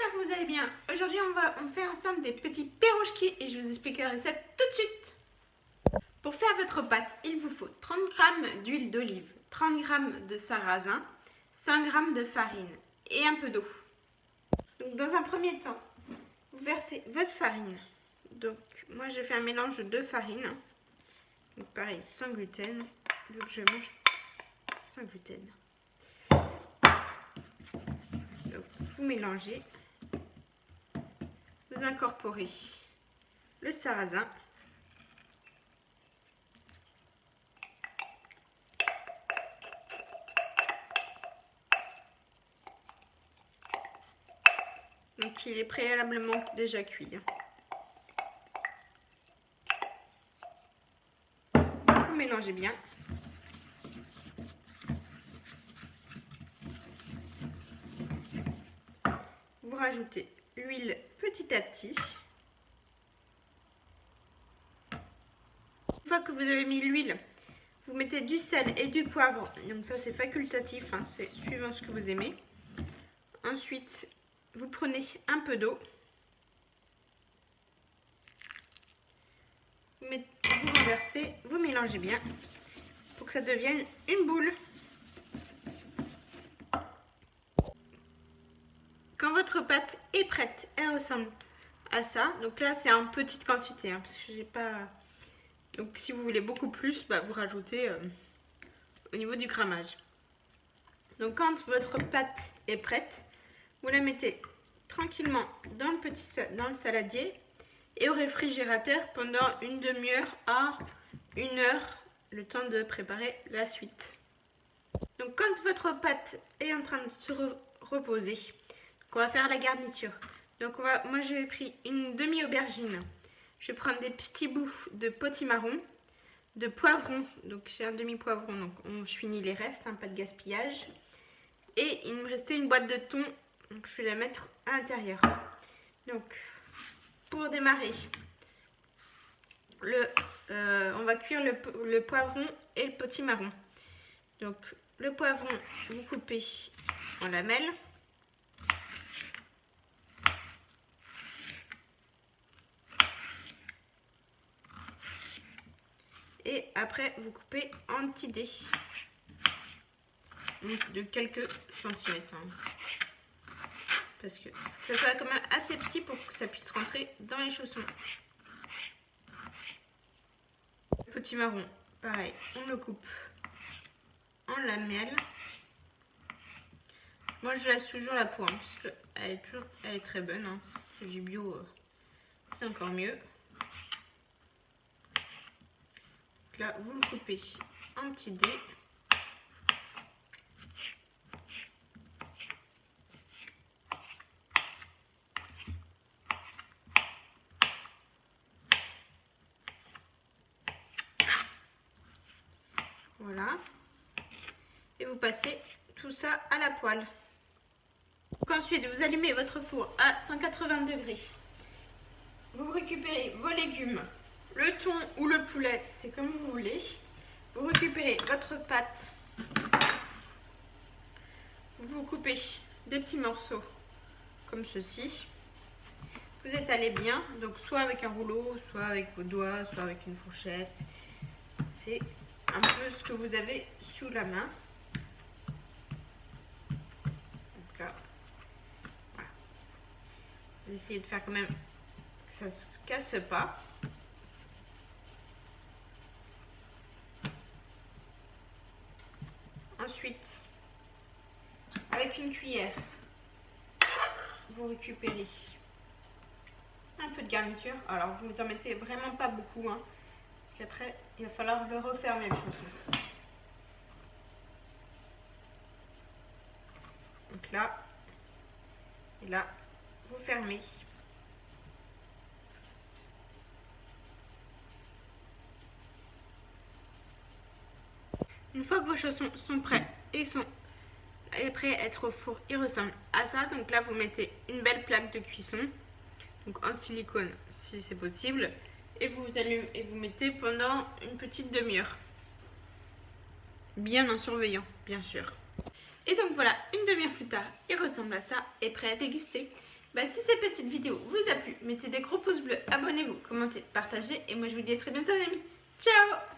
j'espère que vous allez bien. Aujourd'hui, on fait ensemble des petits pirouchki et je vous explique la recette tout de suite. Pour faire votre pâte, il vous faut 30 g d'huile d'olive, 30 g de sarrasin, 5 g de farine et un peu d'eau. Donc, dans un premier temps, vous versez votre farine. Donc, moi, j'ai fait un mélange de 2 farines. Donc, pareil, sans gluten, vu que je mange sans gluten. Donc, vous mélangez. Vous incorporez le sarrasin. Donc il est préalablement déjà cuit. Vous mélangez bien. Vous rajoutez l'huile petit à petit. Une fois que vous avez mis l'huile, vous mettez du sel et du poivre. Donc ça c'est facultatif, hein, c'est suivant ce que vous aimez. Ensuite, vous prenez un peu d'eau. Vous renversez, vous mélangez bien pour que ça devienne une boule. Quand votre pâte est prête, elle ressemble à ça. Donc là, c'est en petite quantité, hein, parce que j'ai pas. Donc si vous voulez beaucoup plus, bah, vous rajoutez au niveau du grammage. Donc quand votre pâte est prête, vous la mettez tranquillement dans le saladier et au réfrigérateur pendant une demi-heure à 1 heure, le temps de préparer la suite. Donc quand votre pâte est en train de se reposer, on va faire la garniture. Donc moi j'ai pris une demi-aubergine. Je vais prendre des petits bouts de potimarron, de poivron. Donc j'ai un demi-poivron, donc je finis les restes, hein, pas de gaspillage. Et il me restait une boîte de thon, donc je vais la mettre à l'intérieur. Donc pour démarrer, on va cuire le poivron et le potimarron. Donc le poivron, vous coupez en lamelles. Et après, vous coupez en petits dés. Donc de quelques centimètres. Hein. Parce que faut que ça soit quand même assez petit pour que ça puisse rentrer dans les chaussons. Le potimarron, pareil, on le coupe en lamelles. Moi, je laisse toujours la peau, hein, parce qu'elle est très bonne. Hein. Si c'est du bio, c'est encore mieux. Donc là, vous le coupez en petits dés. Voilà. Et vous passez tout ça à la poêle. Donc ensuite, vous allumez votre four à 180 degrés. Vous récupérez vos légumes, le thon ou le poulet, c'est comme vous voulez. Vous récupérez votre pâte. Vous coupez des petits morceaux comme ceci. Vous étalez bien, donc soit avec un rouleau, soit avec vos doigts, soit avec une fourchette. C'est un peu ce que vous avez sous la main. Donc là, voilà. Vous essayez de faire quand même que ça ne se casse pas. Ensuite, avec une cuillère, vous récupérez un peu de garniture. Alors, vous n'en mettez vraiment pas beaucoup, hein, parce qu'après, il va falloir le refermer le chausson. Donc là, et là, vous fermez. Une fois que vos chaussons sont prêts et prêts à être au four, ils ressemblent à ça. Donc là, vous mettez une belle plaque de cuisson, donc en silicone si c'est possible, et vous allumez et vous mettez pendant une petite demi-heure, bien en surveillant, bien sûr. Et donc voilà, une demi-heure plus tard, il ressemble à ça et prêt à déguster. Bah, si cette petite vidéo vous a plu, mettez des gros pouces bleus, abonnez-vous, commentez, partagez. Et moi je vous dis à très bientôt les amis. Ciao!